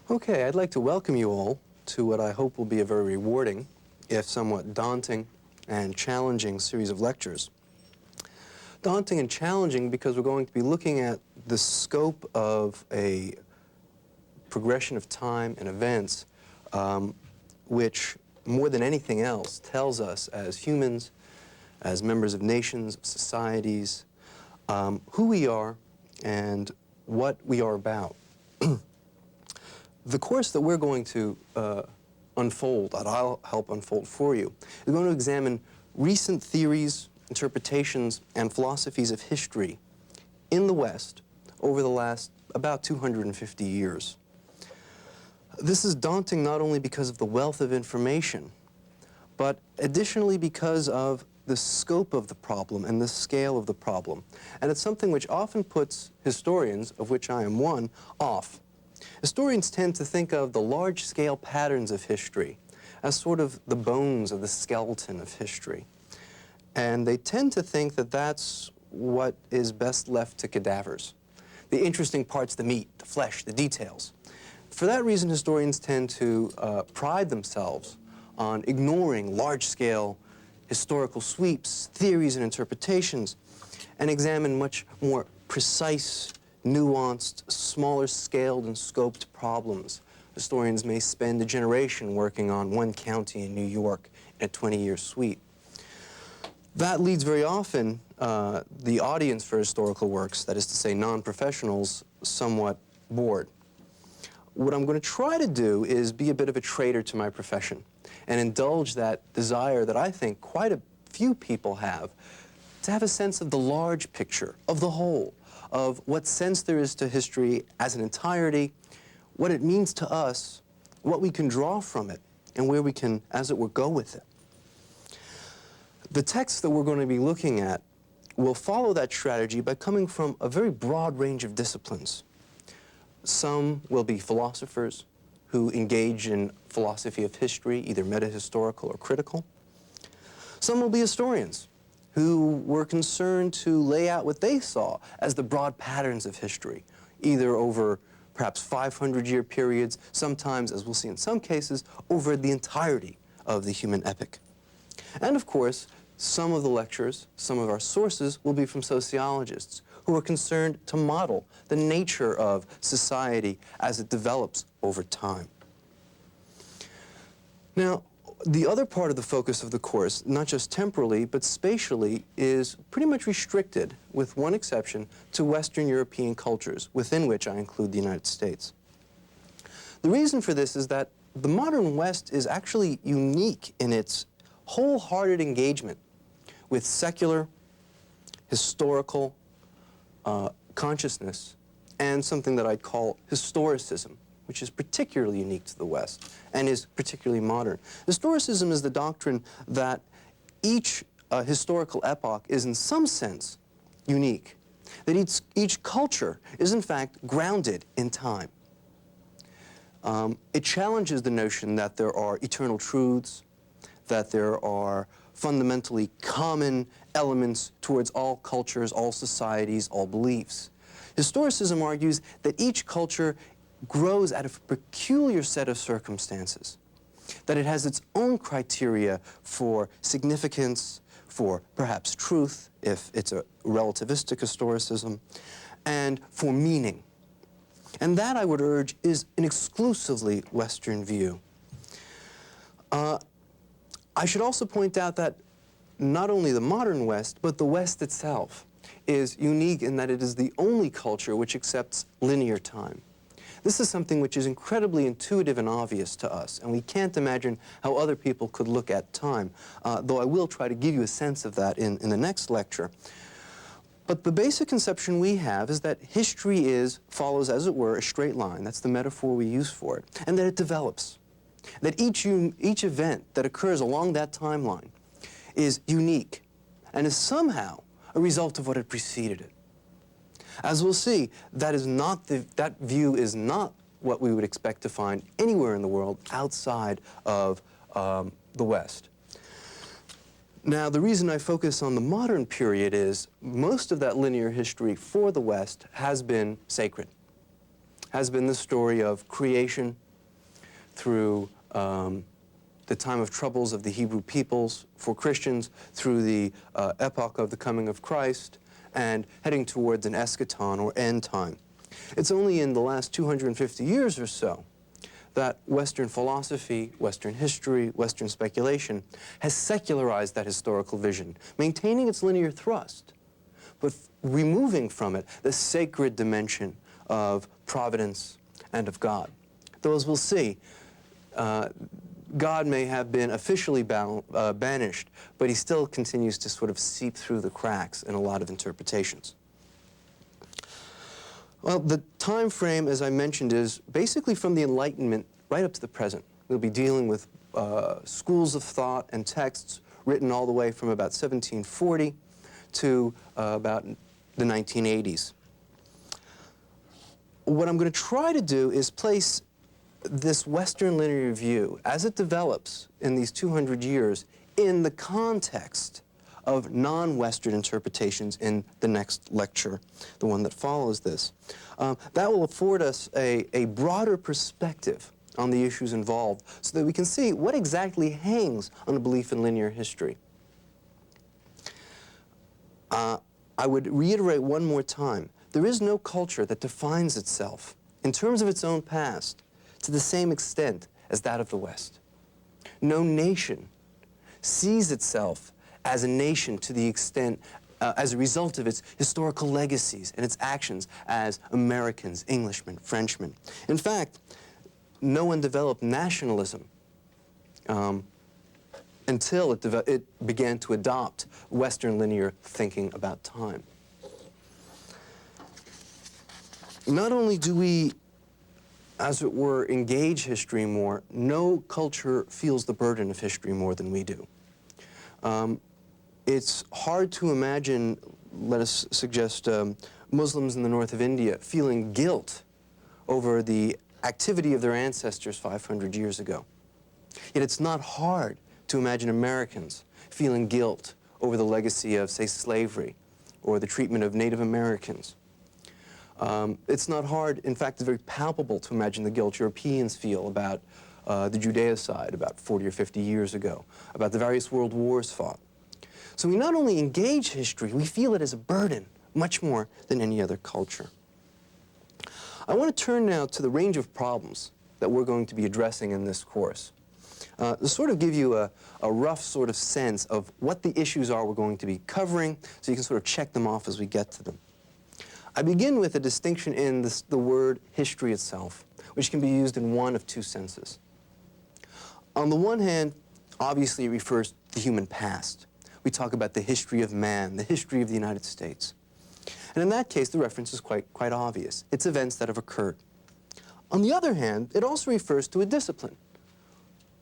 Okay, I'd like to welcome you all to what I hope will be a very rewarding, if somewhat daunting and challenging series of lectures. Daunting and challenging because we're going to be looking at the scope of a progression of time and events which, more than anything else, tells us as humans, as members of nations, of societies, who we are and what we are about. The course that we're going to unfold, that I'll help unfold for you, is going to examine recent theories, interpretations, and philosophies of history in the West over the last about 250 years. This is daunting not only because of the wealth of information, but additionally because of the scope of the problem and the scale of the problem. And it's something which often puts historians, of which I am one, off. Historians tend to think of the large-scale patterns of history as sort of the bones of the skeleton of history. And they tend to think that that's what is best left to cadavers. The interesting parts, the meat, the flesh, the details. For that reason, historians tend to pride themselves on ignoring large-scale historical sweeps, theories, and interpretations, and examine much more precise, nuanced, smaller scaled and scoped problems. Historians may spend a generation working on one county in New York in a 20-year sweep. That leads very often the audience for historical works, that is to say non-professionals, somewhat bored. What I'm going to try to do is be a bit of a traitor to my profession and indulge that desire that I think quite a few people have to have a sense of the large picture, of the whole, of what sense there is to history as an entirety, what it means to us, what we can draw from it, and where we can, as it were, go with it. The texts that we're going to be looking at will follow that strategy by coming from a very broad range of disciplines. Some will be philosophers who engage in philosophy of history, either metahistorical or critical. Some will be historians who were concerned to lay out what they saw as the broad patterns of history, either over perhaps 500-year periods, sometimes, as we'll see in some cases, over the entirety of the human epic. And of course, some of the lectures, some of our sources will be from sociologists who are concerned to model the nature of society as it develops over time. Now, the other part of the focus of the course, not just temporally, but spatially, is pretty much restricted, with one exception, to Western European cultures, within which I include the United States. The reason for this is that the modern West is actually unique in its wholehearted engagement with secular, historical consciousness and something that I'd call historicism, which is particularly unique to the West and is particularly modern. Historicism is the doctrine that each historical epoch is in some sense unique, that each culture is in fact grounded in time. It challenges the notion that there are eternal truths, that there are fundamentally common elements towards all cultures, all societies, all beliefs. Historicism argues that each culture grows out of a peculiar set of circumstances, that it has its own criteria for significance, for perhaps truth, if it's a relativistic historicism, and for meaning. And that, I would urge, is an exclusively Western view. I should also point out that not only the modern West, but the West itself is unique in that it is the only culture which accepts linear time. This is something which is incredibly intuitive and obvious to us, and we can't imagine how other people could look at time, though I will try to give you a sense of that in the next lecture. But the basic conception we have is that history follows, as it were, a straight line. That's the metaphor we use for it, and that it develops. That each event that occurs along that timeline is unique and is somehow a result of what had preceded it. As we'll see, that view is not what we would expect to find anywhere in the world outside of the West. Now, the reason I focus on the modern period is most of that linear history for the West has been sacred, has been the story of creation through the time of troubles of the Hebrew peoples, for Christians through the epoch of the coming of Christ, and heading towards an eschaton or end time. It's only in the last 250 years or so that Western philosophy, Western history, Western speculation has secularized that historical vision, maintaining its linear thrust, but removing from it the sacred dimension of providence and of God. Though, as we'll see, God may have been officially banished, but he still continues to sort of seep through the cracks in a lot of interpretations. Well, the time frame, as I mentioned, is basically from the Enlightenment right up to the present. We'll be dealing with schools of thought and texts written all the way from about 1740 to about the 1980s. What I'm going to try to do is place this Western linear view, as it develops in these 200 years, in the context of non-Western interpretations in the next lecture, the one that follows this. That will afford us a broader perspective on the issues involved so that we can see what exactly hangs on a belief in linear history. I would reiterate one more time, there is no culture that defines itself in terms of its own past to the same extent as that of the West. No nation sees itself as a nation to the extent, as a result of its historical legacies and its actions as Americans, Englishmen, Frenchmen. In fact, no one developed nationalism until it began to adopt Western linear thinking about time. Not only do we, as it were, engage history more, no culture feels the burden of history more than we do. It's hard to imagine, let us suggest, Muslims in the north of India feeling guilt over the activity of their ancestors 500 years ago. Yet it's not hard to imagine Americans feeling guilt over the legacy of, say, slavery or the treatment of Native Americans. It's not hard, in fact, it's very palpable to imagine the guilt Europeans feel about the Judaicide about 40 or 50 years ago, about the various world wars fought. So we not only engage history, we feel it as a burden, much more than any other culture. I want to turn now to the range of problems that we're going to be addressing in this course. To sort of give you a rough sort of sense of what the issues are we're going to be covering, so you can sort of check them off as we get to them. I begin with a distinction in the word history itself, which can be used in one of two senses. On the one hand, obviously it refers to the human past. We talk about the history of man, the history of the United States. And in that case, the reference is quite obvious. It's events that have occurred. On the other hand, it also refers to a discipline,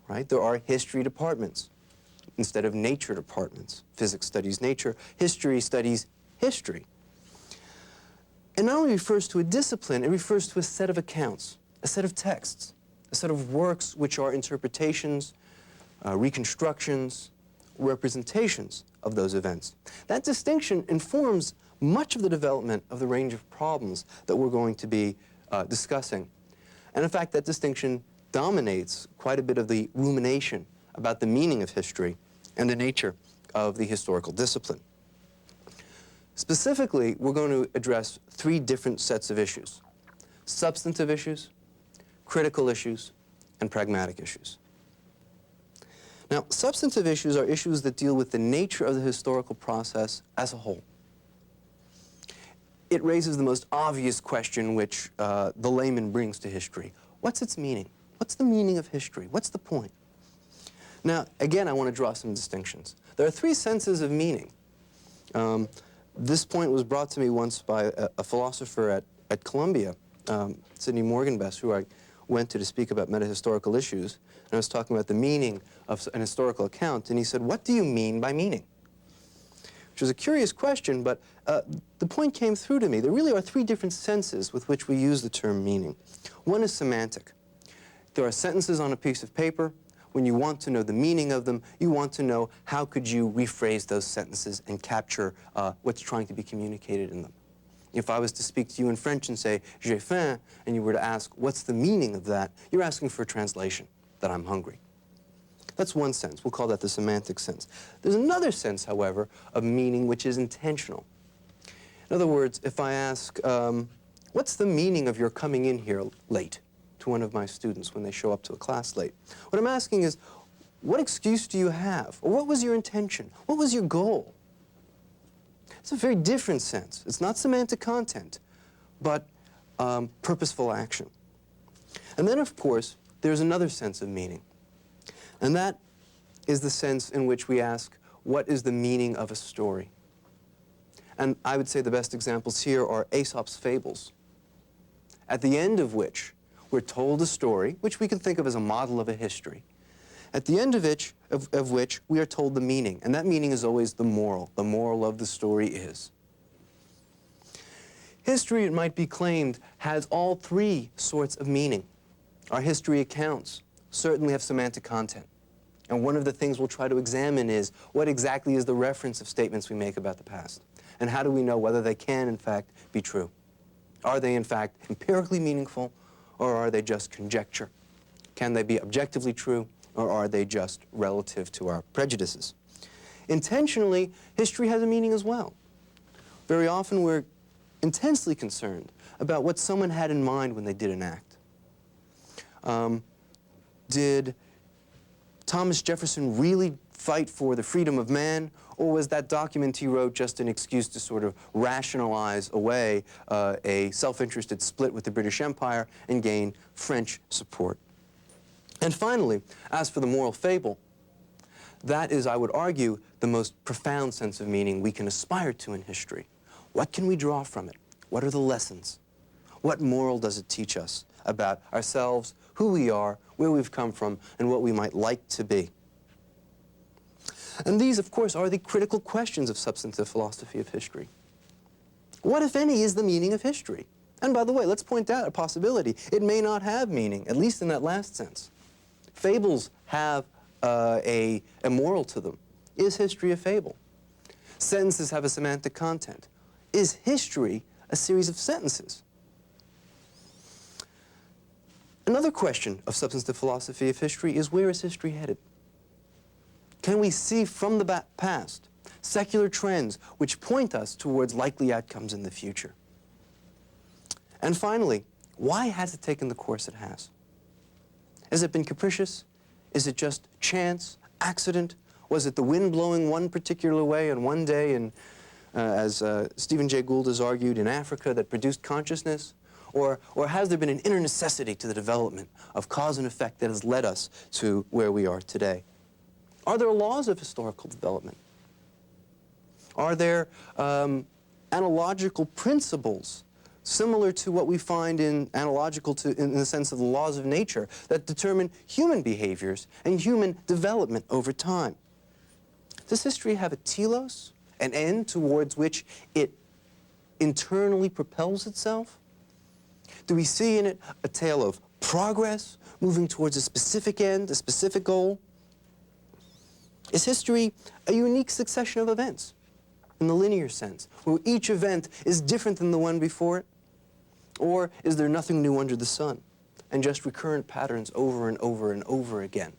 right? There are history departments instead of nature departments. Physics studies nature, history studies history. It not only refers to a discipline, it refers to a set of accounts, a set of texts, a set of works which are interpretations, reconstructions, representations of those events. That distinction informs much of the development of the range of problems that we're going to be discussing. And in fact, that distinction dominates quite a bit of the rumination about the meaning of history and the nature of the historical discipline. Specifically, we're going to address three different sets of issues: substantive issues, critical issues, and pragmatic issues. Now, substantive issues are issues that deal with the nature of the historical process as a whole. It raises the most obvious question which the layman brings to history. What's its meaning? What's the meaning of history? What's the point? Now, again, I want to draw some distinctions. There are three senses of meaning. This point was brought to me once by a philosopher at Columbia, Sidney Morgenbest, who I went to speak about metahistorical issues. And I was talking about the meaning of an historical account, and he said, "What do you mean by meaning?" Which was a curious question, but the point came through to me. There really are three different senses with which we use the term meaning. One is semantic. There are sentences on a piece of paper. When you want to know the meaning of them, you want to know how could you rephrase those sentences and capture what's trying to be communicated in them. If I was to speak to you in French and say, j'ai faim, and you were to ask, what's the meaning of that? You're asking for a translation, that I'm hungry. That's one sense. We'll call that the semantic sense. There's another sense, however, of meaning which is intentional. In other words, if I ask, what's the meaning of your coming in here late to one of my students when they show up to a class late? What I'm asking is, what excuse do you have? Or what was your intention? What was your goal? It's a very different sense. It's not semantic content, but purposeful action. And then, of course, there's another sense of meaning. And that is the sense in which we ask, what is the meaning of a story? And I would say the best examples here are Aesop's fables, at the end of which we're told a story, which we can think of as a model of a history, at the end of which we are told the meaning. And that meaning is always the moral. The moral of the story is. History, it might be claimed, has all three sorts of meaning. Our history accounts certainly have semantic content. And one of the things we'll try to examine is what exactly is the reference of statements we make about the past? And how do we know whether they can, in fact, be true? Are they, in fact, empirically meaningful, or are they just conjecture? Can they be objectively true, or are they just relative to our prejudices? Intentionally, history has a meaning as well. Very often we're intensely concerned about what someone had in mind when they did an act. Did Thomas Jefferson really fight for the freedom of man, or was that document he wrote just an excuse to sort of rationalize away a self-interested split with the British Empire and gain French support? And finally, as for the moral fable, that is, I would argue, the most profound sense of meaning we can aspire to in history. What can we draw from it? What are the lessons? What moral does it teach us about ourselves, who we are, where we've come from, and what we might like to be? And these, of course, are the critical questions of substantive philosophy of history. What, if any, is the meaning of history? And by the way, let's point out a possibility. It may not have meaning, at least in that last sense. Fables have a moral to them. Is history a fable? Sentences have a semantic content. Is history a series of sentences? Another question of substantive philosophy of history is, where is history headed? Can we see from the past secular trends which point us towards likely outcomes in the future? And finally, why has it taken the course it has? Has it been capricious? Is it just chance, accident? Was it the wind blowing one particular way on one day, and as Stephen Jay Gould has argued, in Africa, that produced consciousness? Or has there been an inner necessity to the development of cause and effect that has led us to where we are today? Are there laws of historical development? Are there analogical principles similar to what we find in the sense of the laws of nature that determine human behaviors and human development over time? Does history have a telos, an end towards which it internally propels itself? Do we see in it a tale of progress, moving towards a specific end, a specific goal? Is history a unique succession of events, in the linear sense, where each event is different than the one before it? Or is there nothing new under the sun, and just recurrent patterns over and over and over again?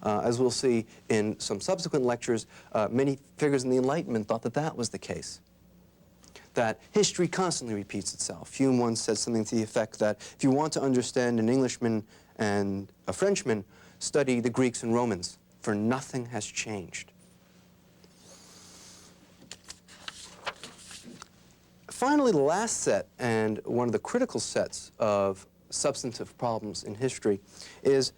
As we'll see in some subsequent lectures, many figures in the Enlightenment thought that that was the case, that history constantly repeats itself. Hume once said something to the effect that if you want to understand an Englishman and a Frenchman, study the Greeks and Romans, for nothing has changed. Finally, the last set, and one of the critical sets of substantive problems in history, is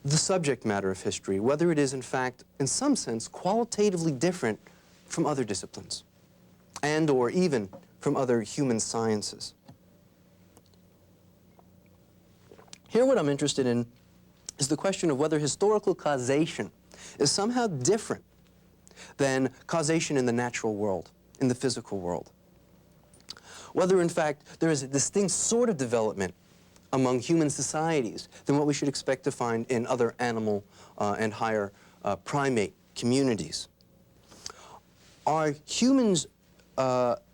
the subject matter of history, whether it is, in fact, in some sense, qualitatively different from other disciplines, and or even from other human sciences. Here what I'm interested in is the question of whether historical causation is somehow different than causation in the natural world, in the physical world. Whether, in fact, there is a distinct sort of development among human societies than what we should expect to find in other animal and higher primate communities. Are humans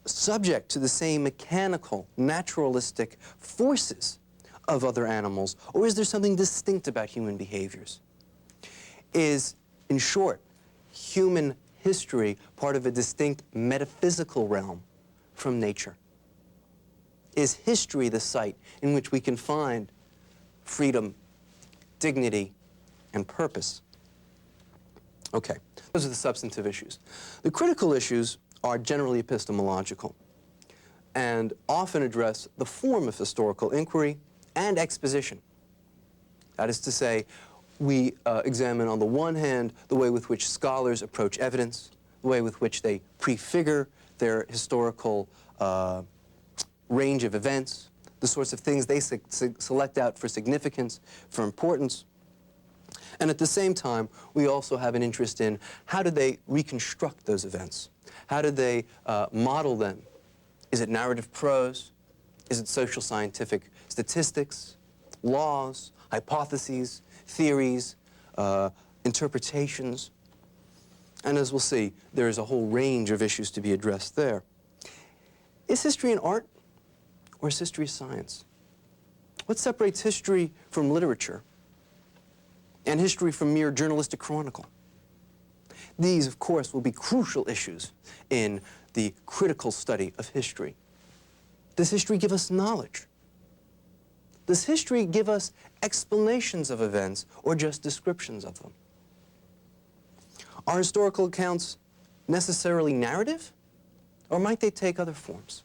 subject to the same mechanical, naturalistic forces of other animals, or is there something distinct about human behaviors? Is, in short, human history part of a distinct metaphysical realm from nature? Is history the site in which we can find freedom, dignity, and purpose? Okay, those are the substantive issues. The critical issues are generally epistemological and often address the form of historical inquiry and exposition. That is to say, we examine on the one hand the way with which scholars approach evidence, the way with which they prefigure their historical range of events, the sorts of things they select out for significance, for importance. And at the same time, we also have an interest in how do they reconstruct those events? How do they model them? Is it narrative prose? Is it social scientific statistics, laws, hypotheses, theories, interpretations? And as we'll see, there is a whole range of issues to be addressed there. Is history an art, or is history a science? What separates history from literature and history from mere journalistic chronicle? These, of course, will be crucial issues in the critical study of history. Does history give us knowledge? Does history give us explanations of events or just descriptions of them? Are historical accounts necessarily narrative, or might they take other forms?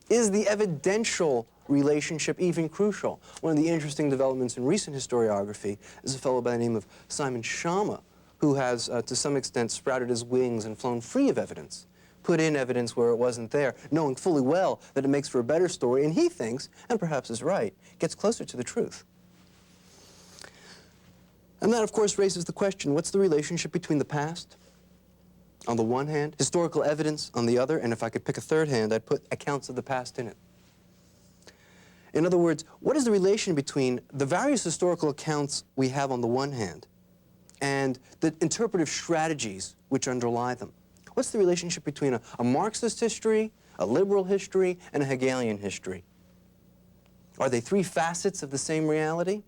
Is the evidential relationship even crucial? One of the interesting developments in recent historiography is a fellow by the name of Simon Schama, who has, to some extent, sprouted his wings and flown free of evidence, put in evidence where it wasn't there, knowing fully well that it makes for a better story, and he thinks, and perhaps is right, gets closer to the truth. And that, of course, raises the question, what's the relationship between the past, on the one hand, historical evidence on the other, and if I could pick a third hand, I'd put accounts of the past in it. In other words, what is the relation between the various historical accounts we have on the one hand and the interpretive strategies which underlie them? What's the relationship between a Marxist history, a liberal history, and a Hegelian history? Are they three facets of the same reality?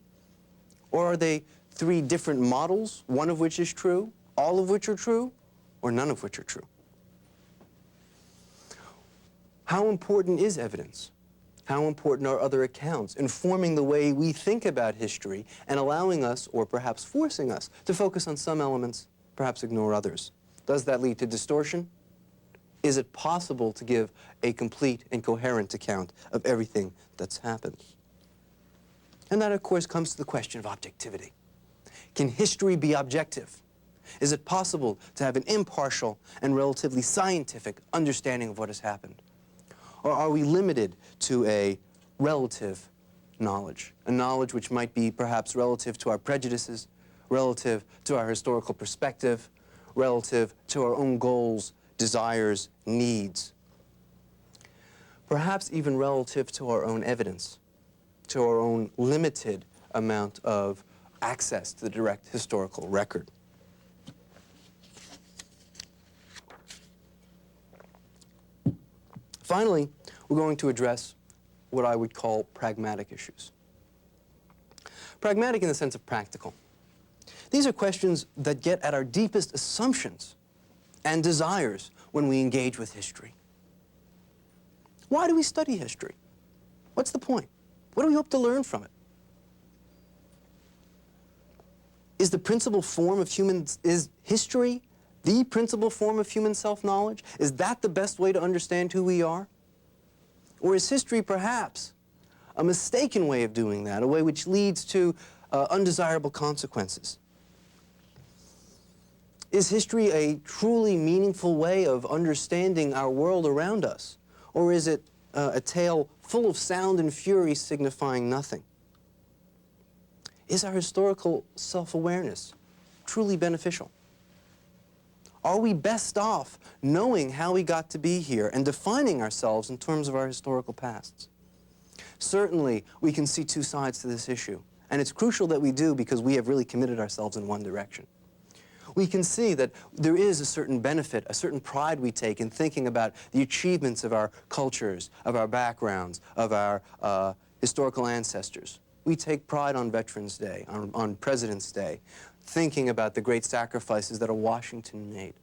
Or are they three different models, one of which is true, all of which are true, or none of which are true? How important is evidence? How important are other accounts, informing the way we think about history and allowing us, or perhaps forcing us, to focus on some elements, perhaps ignore others? Does that lead to distortion? Is it possible to give a complete and coherent account of everything that's happened? And that, of course, comes to the question of objectivity. Can history be objective? Is it possible to have an impartial and relatively scientific understanding of what has happened? Or are we limited to a relative knowledge, a knowledge which might be perhaps relative to our prejudices, relative to our historical perspective, relative to our own goals, desires, needs, perhaps even relative to our own evidence, to our own limited amount of access to the direct historical record? Finally, we're going to address what I would call pragmatic issues. Pragmatic in the sense of practical. These are questions that get at our deepest assumptions and desires when we engage with history. Why do we study history? What's the point? What do we hope to learn from it? Is history the principal form of human self-knowledge? Is that the best way to understand who we are? Or is history perhaps a mistaken way of doing that, a way which leads to undesirable consequences? Is history a truly meaningful way of understanding our world around us? Or is it a tale full of sound and fury signifying nothing? Is our historical self-awareness truly beneficial? Are we best off knowing how we got to be here and defining ourselves in terms of our historical pasts? Certainly, we can see two sides to this issue, and it's crucial that we do because we have really committed ourselves in one direction. we can see that there is a certain benefit, a certain pride we take in thinking about the achievements of our cultures, of our backgrounds, of our historical ancestors. We take pride on Veterans Day, on President's Day, thinking about the great sacrifices that a Washington made,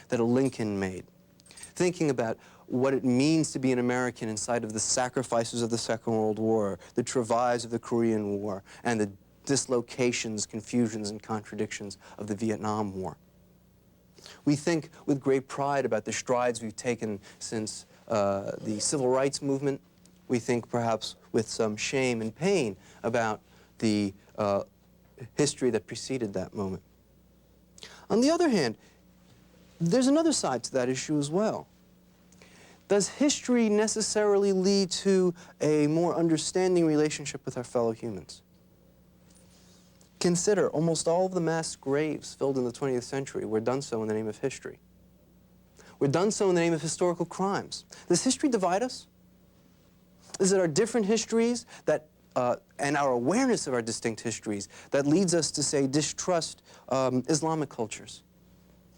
that a Lincoln made, thinking about what it means to be an American in sight of the sacrifices of the Second World War, the travails of the Korean War, and the dislocations, confusions, and contradictions of the Vietnam War. We think with great pride about the strides we've taken since the Civil Rights Movement. We think perhaps with some shame and pain about the history that preceded that moment. On the other hand, there's another side to that issue as well. Does history necessarily lead to a more understanding relationship with our fellow humans? Consider almost all of the mass graves filled in the 20th century were done so in the name of history. Were done so in the name of historical crimes. Does history divide us? Is it our different histories that, and our awareness of our distinct histories that leads us to, say, distrust Islamic cultures,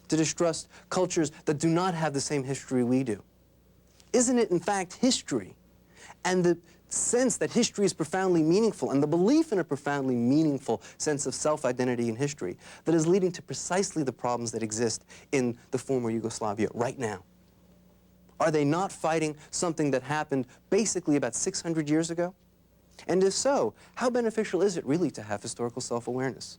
to distrust cultures that do not have the same history we do? Isn't it, in fact, history and the sense that history is profoundly meaningful and the belief in a profoundly meaningful sense of self-identity in history that is leading to precisely the problems that exist in the former Yugoslavia right now? Are they not fighting something that happened basically about 600 years ago? And if so, how beneficial is it really to have historical self-awareness?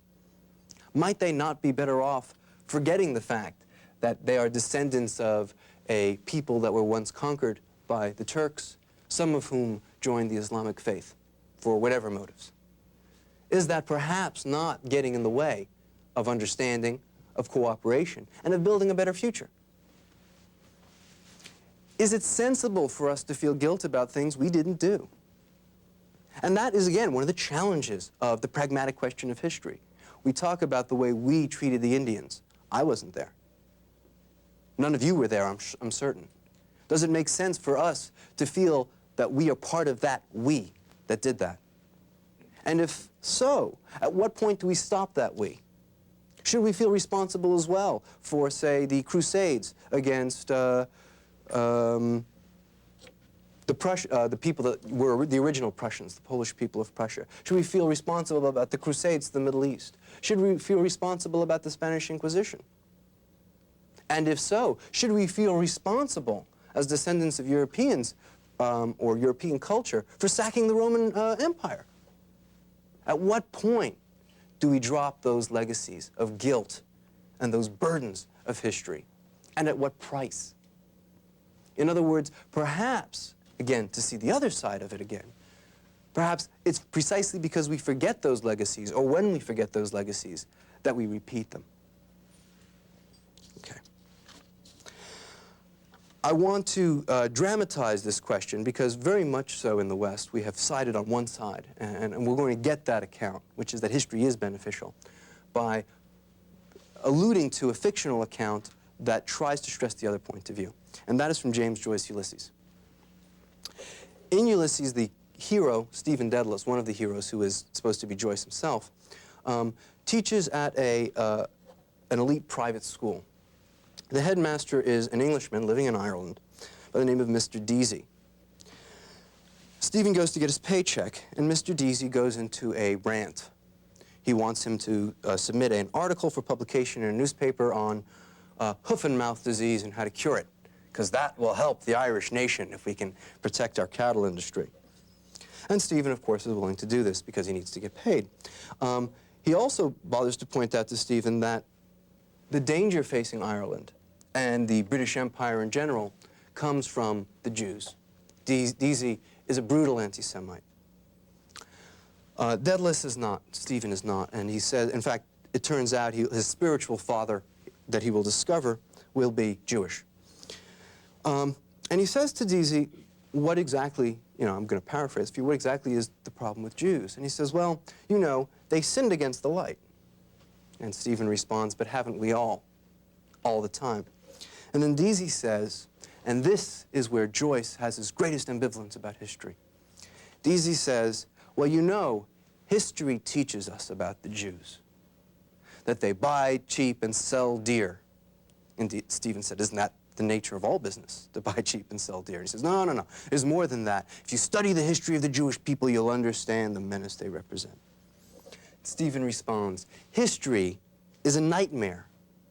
Might they not be better off forgetting the fact that they are descendants of a people that were once conquered by the Turks, some of whom joined the Islamic faith for whatever motives? Is that perhaps not getting in the way of understanding, of cooperation, and of building a better future? Is it sensible for us to feel guilt about things we didn't do? And that is, again, one of the challenges of the pragmatic question of history. We talk about the way we treated the Indians. I wasn't there. None of you were there, I'm certain. Does it make sense for us to feel that we are part of that we that did that? And if so, at what point do we stop that we? Should we feel responsible as well for, say, the Crusades against the people that were the original Prussians, the Polish people of Prussia? Should we feel responsible about the Crusades to the Middle East? Should we feel responsible about the Spanish Inquisition? And if so, should we feel responsible as descendants of Europeans or European culture for sacking the Roman Empire? At what point do we drop those legacies of guilt and those burdens of history? And at what price? In other words, perhaps, again, to see the other side of it again, perhaps it's precisely because we forget those legacies, or when we forget those legacies, that we repeat them. Okay. I want to dramatize this question because very much so in the West we have sided on one side, and we're going to get that account, which is that history is beneficial, by alluding to a fictional account that tries to stress the other point of view. And that is from James Joyce's Ulysses. In Ulysses, the hero, Stephen Dedalus, one of the heroes who is supposed to be Joyce himself, teaches at an elite private school. The headmaster is an Englishman living in Ireland by the name of Mr. Deasy. Stephen goes to get his paycheck, and Mr. Deasy goes into a rant. He wants him to submit an article for publication in a newspaper on hoof and mouth disease and how to cure it, because that will help the Irish nation if we can protect our cattle industry. And Stephen, of course, is willing to do this because he needs to get paid. He also bothers to point out to Stephen that the danger facing Ireland and the British Empire in general comes from the Jews. Deasy is a brutal anti-Semite. Dedalus is not, Stephen is not, and he says, in fact, it turns out his spiritual father that he will discover will be Jewish. And he says to Deasy, what exactly, I'm going to paraphrase for you, what exactly is the problem with Jews? And he says, well, they sinned against the light. And Stephen responds, but haven't we all the time? And then Deasy says, and this is where Joyce has his greatest ambivalence about history. Deasy says, well, history teaches us about the Jews. that they buy cheap and sell dear. Indeed, Stephen said, isn't that the nature of all business, to buy cheap and sell dear? And he says, no, no, no, there's more than that. If you study the history of the Jewish people, you'll understand the menace they represent. Stephen responds, history is a nightmare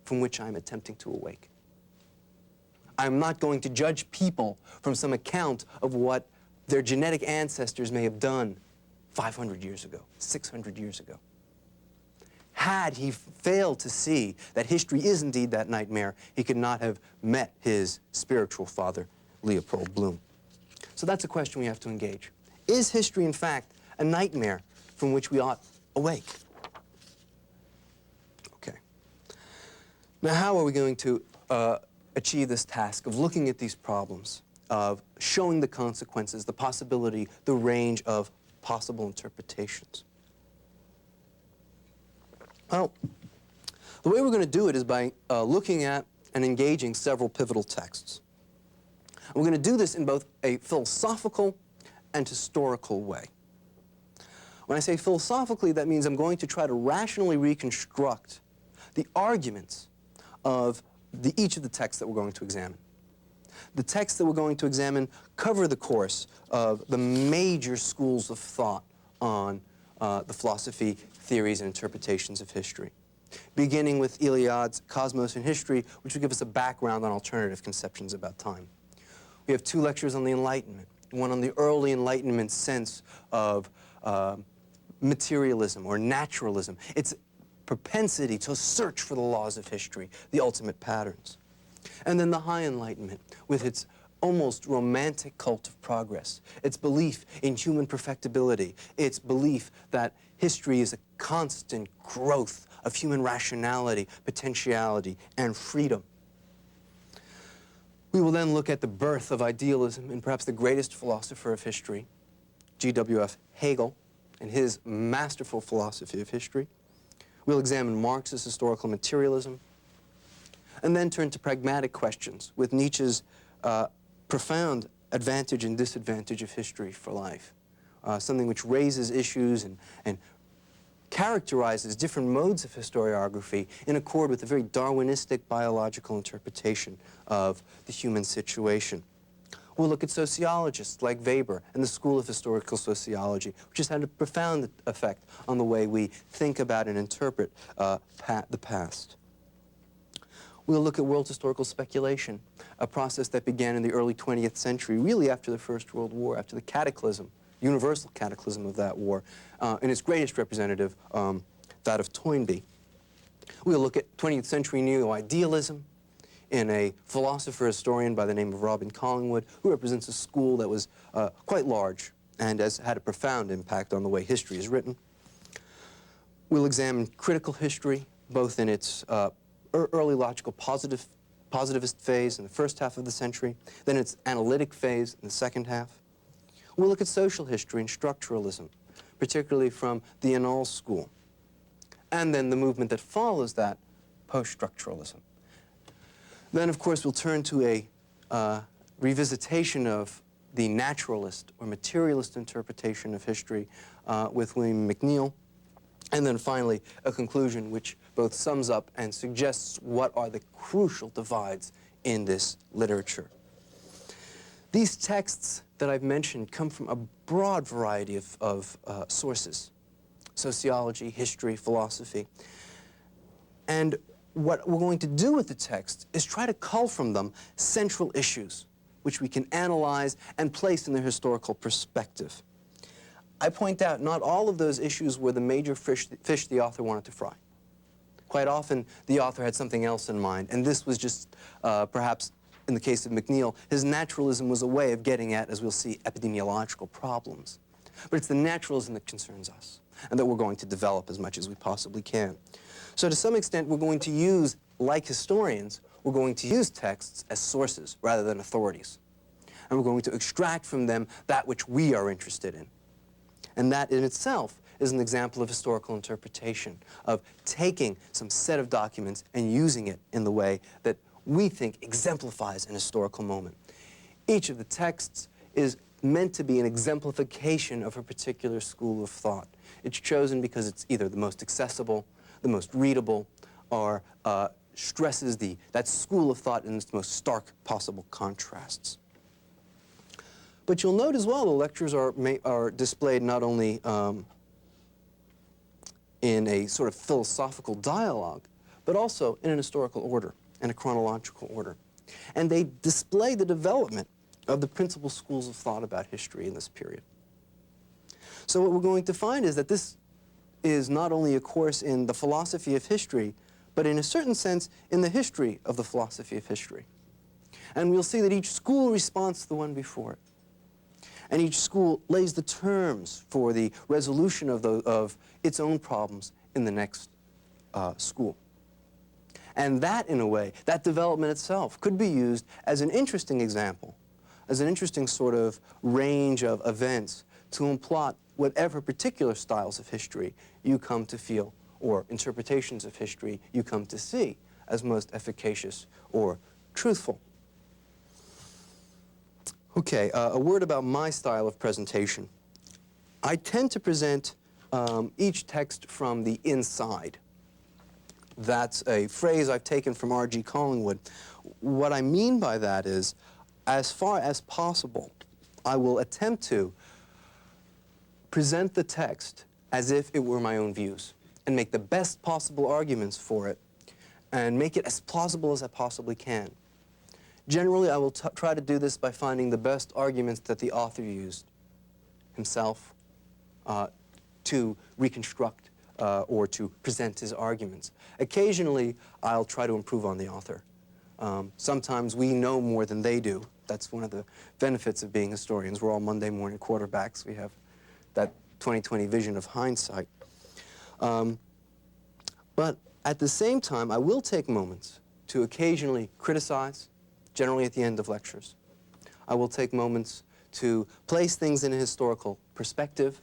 from which I'm attempting to awake. I'm not going to judge people from some account of what their genetic ancestors may have done 500 years ago, 600 years ago. Had he failed to see that history is indeed that nightmare, he could not have met his spiritual father, Leopold Bloom. So that's a question we have to engage. Is history, in fact, a nightmare from which we ought awake? Okay. Now, how are we going to achieve this task of looking at these problems, of showing the consequences, the possibility, the range of possible interpretations? Well, the way we're going to do it is by looking at and engaging several pivotal texts. And we're going to do this in both a philosophical and historical way. When I say philosophically, that means I'm going to try to rationally reconstruct the arguments of each of the texts that we're going to examine. The texts that we're going to examine cover the course of the major schools of thought on the philosophy, theories, and interpretations of history, beginning with Iliad's Cosmos and History, which will give us a background on alternative conceptions about time. We have 2 lectures on the Enlightenment, one on the early Enlightenment sense of materialism or naturalism, its propensity to search for the laws of history, the ultimate patterns. And then the High Enlightenment, with its almost romantic cult of progress, its belief in human perfectibility, its belief that history is a constant growth of human rationality, potentiality, and freedom. We will then look at the birth of idealism in perhaps the greatest philosopher of history, G.W.F. Hegel, and his masterful philosophy of history. We'll examine Marx's historical materialism, and then turn to pragmatic questions with Nietzsche's profound advantage and disadvantage of history for life, something which raises issues and characterizes different modes of historiography in accord with a very Darwinistic biological interpretation of the human situation. We'll look at sociologists like Weber and the School of Historical Sociology, which has had a profound effect on the way we think about and interpret the past. We'll look at world historical speculation, a process that began in the early 20th century, really after the First World War, after the cataclysm, universal cataclysm of that war, and its greatest representative, that of Toynbee. We'll look at 20th century neo-idealism in a philosopher-historian by the name of Robin Collingwood, who represents a school that was quite large and has had a profound impact on the way history is written. We'll examine critical history, both in its early logical positivist phase in the first half of the century, then its analytic phase in the second half. We'll look at social history and structuralism, particularly from the Annales school, and then the movement that follows that, post-structuralism. Then, of course, we'll turn to a revisitation of the naturalist or materialist interpretation of history with William McNeill. And then finally, a conclusion which both sums up and suggests what are the crucial divides in this literature. These texts that I've mentioned come from a broad variety of sources: sociology, history, philosophy. And what we're going to do with the text is try to cull from them central issues which we can analyze and place in their historical perspective. I point out not all of those issues were the major fish the author wanted to fry. Quite often, the author had something else in mind, and this was just, perhaps, in the case of McNeill, his naturalism was a way of getting at, as we'll see, epidemiological problems. But it's the naturalism that concerns us, and that we're going to develop as much as we possibly can. So to some extent, we're going to use, like historians, we're going to use texts as sources rather than authorities. And we're going to extract from them that which we are interested in. And that in itself is an example of historical interpretation, of taking some set of documents and using it in the way that we think exemplifies an historical moment. Each of the texts is meant to be an exemplification of a particular school of thought. It's chosen because it's either the most accessible, the most readable, or stresses that school of thought in its most stark possible contrasts. But you'll note as well the lectures are displayed not only in a sort of philosophical dialogue, but also in an historical order and a chronological order. And they display the development of the principal schools of thought about history in this period. So what we're going to find is that this is not only a course in the philosophy of history, but in a certain sense in the history of the philosophy of history. And we'll see that each school responds to the one before it. And each school lays the terms for the resolution of its own problems in the next school. And that, in a way, that development itself could be used as an interesting example, as an interesting sort of range of events to implot whatever particular styles of history you come to feel, or interpretations of history you come to see as most efficacious or truthful. Okay, a word about my style of presentation. I tend to present each text from the inside. That's a phrase I've taken from R.G. Collingwood. What I mean by that is, as far as possible, I will attempt to present the text as if it were my own views and make the best possible arguments for it and make it as plausible as I possibly can. Generally, I will try to do this by finding the best arguments that the author used himself to reconstruct or to present his arguments. Occasionally, I'll try to improve on the author. Sometimes we know more than they do. That's one of the benefits of being historians. We're all Monday morning quarterbacks. We have that 20/20 vision of hindsight. But at the same time, I will take moments to occasionally criticize, generally at the end of lectures. I will take moments to place things in a historical perspective,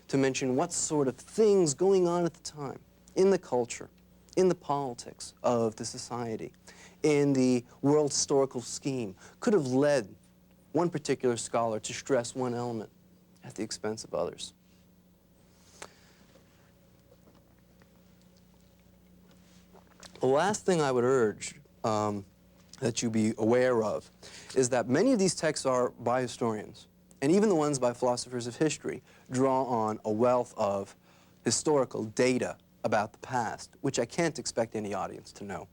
to mention what sort of things going on at the time, in the culture, in the politics of the society, in the world historical scheme, could have led one particular scholar to stress one element at the expense of others. The last thing I would urge that you be aware of is that many of these texts are by historians, and even the ones by philosophers of history draw on a wealth of historical data about the past, which I can't expect any audience to know.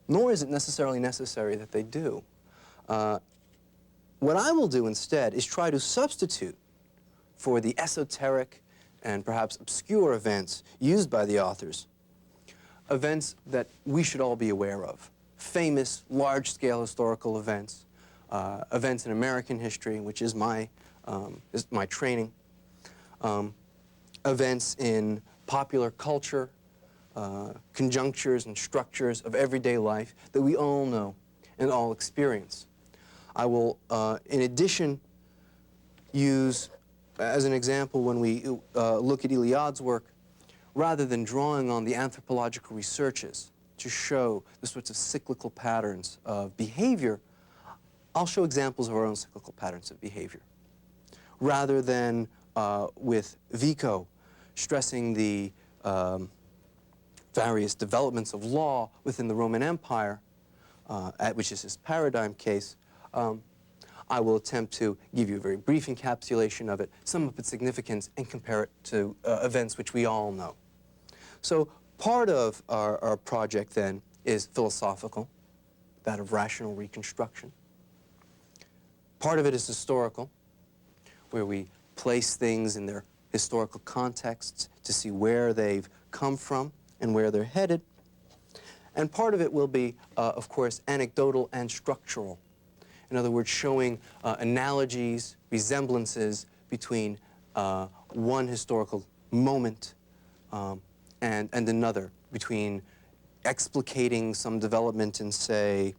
Nor is it necessarily necessary that they do. What I will do instead is try to substitute for the esoteric and perhaps obscure events used by the authors, events that we should all be aware of. Famous, large-scale historical events, events in American history, which is my training, events in popular culture, conjunctures and structures of everyday life that we all know and all experience. I will, in addition, use, as an example, when we look at Iliad's work, rather than drawing on the anthropological researches to show the sorts of cyclical patterns of behavior, I'll show examples of our own cyclical patterns of behavior. Rather than with Vico stressing the various developments of law within the Roman Empire, which is his paradigm case, I will attempt to give you a very brief encapsulation of it, sum up its significance, and compare it to events which we all know. So part of our project, then, is philosophical, that of rational reconstruction. Part of it is historical, where we place things in their historical contexts to see where they've come from and where they're headed. And part of it will be, of course, anecdotal and structural. In other words, showing analogies, resemblances between one historical moment and another, between explicating some development in, say,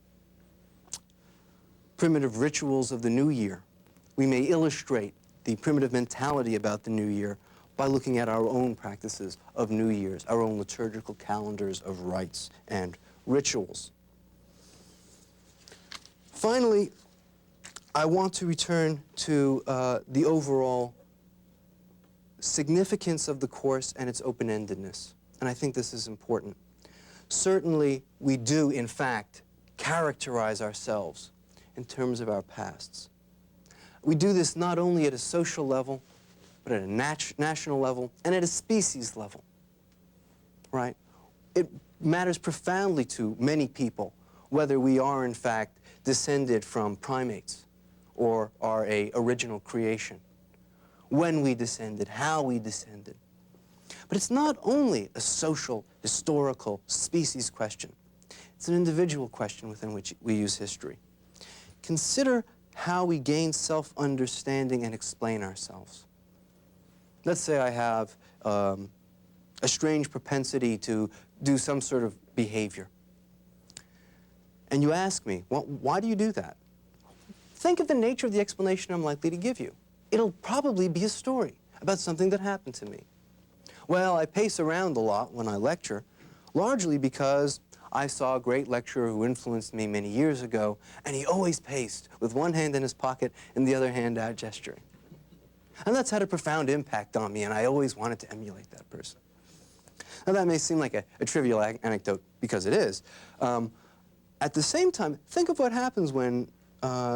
primitive rituals of the New Year. We may illustrate the primitive mentality about the New Year by looking at our own practices of New Year's, our own liturgical calendars of rites and rituals. Finally, I want to return to the overall significance of the course and its open-endedness. And I think this is important. Certainly, we do, in fact, characterize ourselves in terms of our pasts. We do this not only at a social level, but at a national level and at a species level, right? It matters profoundly to many people whether we are, in fact, descended from primates or are an original creation, when we descended, how we descended. But it's not only a social, historical, species question. It's an individual question within which we use history. Consider how we gain self-understanding and explain ourselves. Let's say I have a strange propensity to do some sort of behavior. And you ask me, well, why do you do that? Think of the nature of the explanation I'm likely to give you. It'll probably be a story about something that happened to me. Well, I pace around a lot when I lecture, largely because I saw a great lecturer who influenced me many years ago, and he always paced with one hand in his pocket and the other hand out gesturing. And that's had a profound impact on me, and I always wanted to emulate that person. Now, that may seem like a trivial anecdote, because it is. At the same time, think of what happens when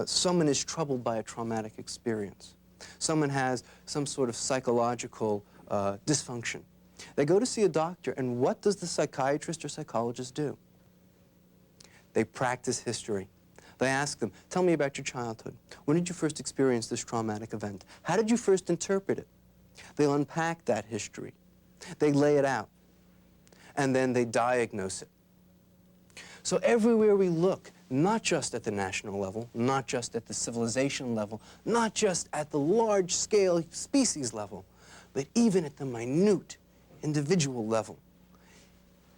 someone is troubled by a traumatic experience. Someone has some sort of psychological dysfunction. They go to see a doctor, and what does the psychiatrist or psychologist do? They practice history. They ask them, tell me about your childhood. When did you first experience this traumatic event? How did you first interpret it? They'll unpack that history. They lay it out. And then they diagnose it. So everywhere we look, not just at the national level, not just at the civilization level, not just at the large-scale species level, but even at the minute individual level,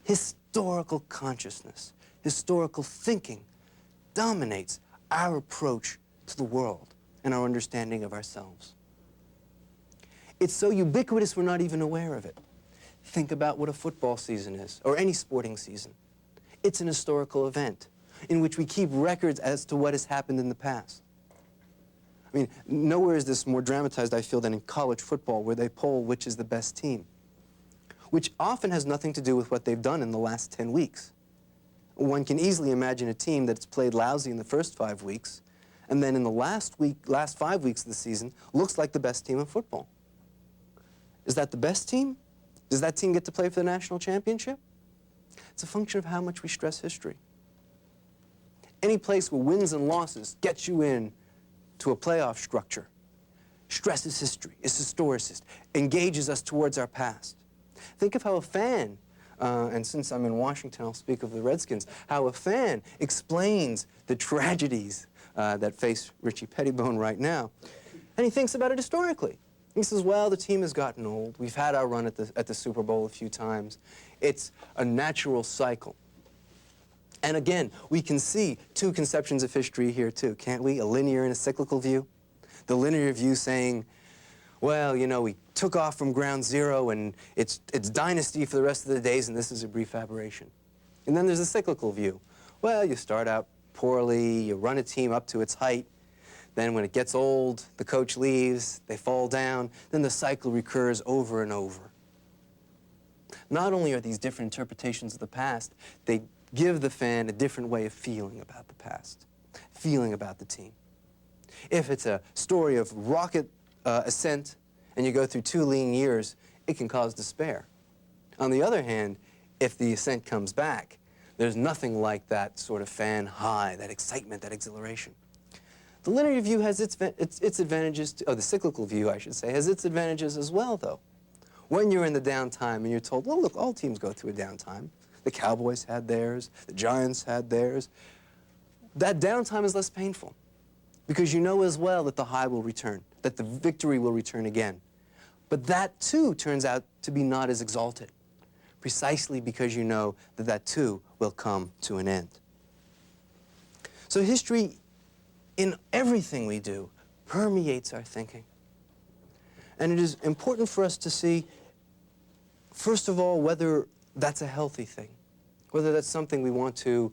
historical consciousness, historical thinking dominates our approach to the world and our understanding of ourselves. It's so ubiquitous we're not even aware of it. Think about what a football season is, or any sporting season. It's an historical event in which we keep records as to what has happened in the past. I mean, nowhere is this more dramatized, I feel, than in college football, where they poll which is the best team, which often has nothing to do with what they've done in the last 10 weeks. One can easily imagine a team that's played lousy in the first 5 weeks, and then in the last 5 weeks of the season, looks like the best team in football. Is that the best team? Does that team get to play for the national championship? It's a function of how much we stress history. Any place where wins and losses get you in to a playoff structure stresses history, is historicist, engages us towards our past. Think of how a fan, and since I'm in Washington, I'll speak of the Redskins, how a fan explains the tragedies that face Richie Pettibone right now. And he thinks about it historically. He says, well, the team has gotten old. We've had our run at the Super Bowl a few times. It's a natural cycle. And again, we can see two conceptions of history here too, can't we? A linear and a cyclical view. The linear view saying, well, you know, we took off from ground zero and it's dynasty for the rest of the days and this is a brief aberration. And then there's a cyclical view. Well, you start out poorly, you run a team up to its height, then when it gets old, the coach leaves, they fall down, then the cycle recurs over and over. Not only are these different interpretations of the past, they give the fan a different way of feeling about the past, feeling about the team. If it's a story of rocket ascent and you go through 2 lean years, it can cause despair. On the other hand, if the ascent comes back, there's nothing like that sort of fan high, that excitement, that exhilaration. The linear view has its advantages, or the cyclical view, I should say, has its advantages as well, though. When you're in the downtime and you're told, well, look, all teams go through a downtime. The Cowboys had theirs, the Giants had theirs. That downtime is less painful because you know as well that the high will return, that the victory will return again. But that, too, turns out to be not as exalted, precisely because you know that that, too, will come to an end. So history, in everything we do, permeates our thinking. And it is important for us to see, first of all, whether that's a healthy thing, whether that's something we want to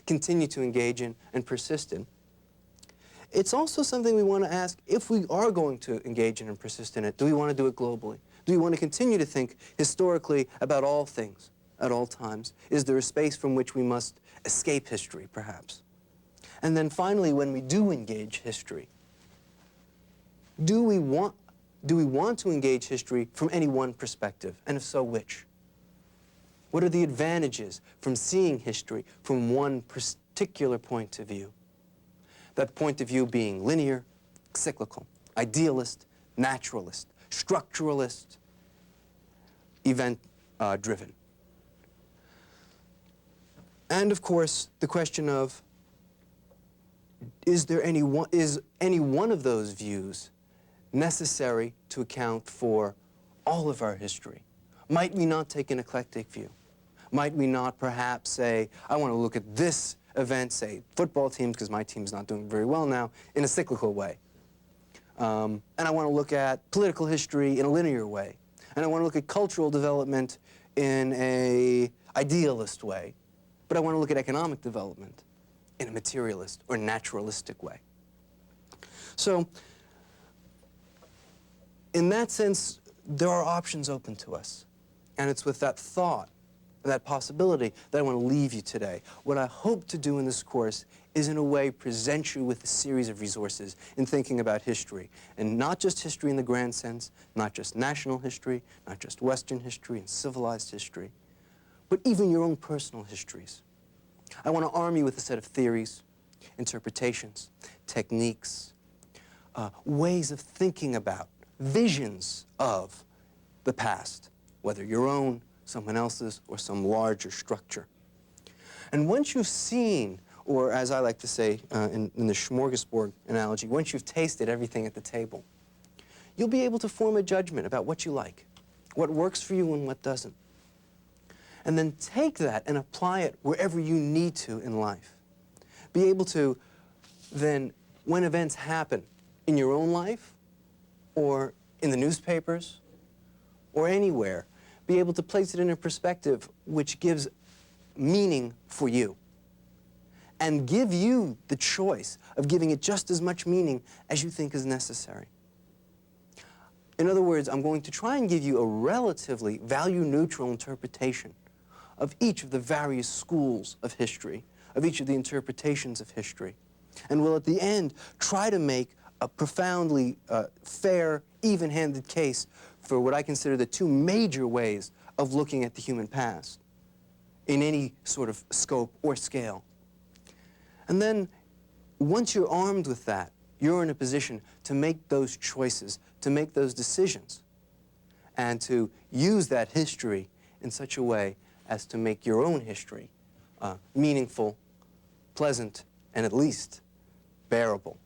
continue to engage in and persist in. It's also something we want to ask, if we are going to engage in and persist in it, do we want to do it globally? Do we want to continue to think historically about all things at all times? Is there a space from which we must escape history, perhaps? And then finally, when we do engage history, do we want to engage history from any one perspective? And if so, which? What are the advantages from seeing history from one particular point of view? That point of view being linear, cyclical, idealist, naturalist, structuralist, event-driven. And of course, the question of, is any one of those views necessary to account for all of our history? Might we not take an eclectic view? Might we not perhaps say, I want to look at this event, say football teams, because my team's not doing very well now, in a cyclical way. And I want to look at political history in a linear way. And I want to look at cultural development in an idealist way. But I want to look at economic development in a materialist or naturalistic way. So, in that sense, there are options open to us. And it's with that thought, that possibility, that I want to leave you today. What I hope to do in this course is, in a way, present you with a series of resources in thinking about history. And not just history in the grand sense, not just national history, not just Western history and civilized history, but even your own personal histories. I want to arm you with a set of theories, interpretations, techniques, ways of thinking about, visions of the past, whether your own, someone else's, or some larger structure. And once you've seen, or as I like to say in the smorgasbord analogy, once you've tasted everything at the table, you'll be able to form a judgment about what you like, what works for you and what doesn't. And then take that and apply it wherever you need to in life. Be able to then, when events happen in your own life, or in the newspapers, or anywhere, be able to place it in a perspective which gives meaning for you, and give you the choice of giving it just as much meaning as you think is necessary. In other words, I'm going to try and give you a relatively value-neutral interpretation of each of the various schools of history, of each of the interpretations of history, and will at the end try to make a profoundly fair, even-handed case for what I consider the two major ways of looking at the human past in any sort of scope or scale. And then, once you're armed with that, you're in a position to make those choices, to make those decisions, and to use that history in such a way as to make your own history meaningful, pleasant, and at least bearable.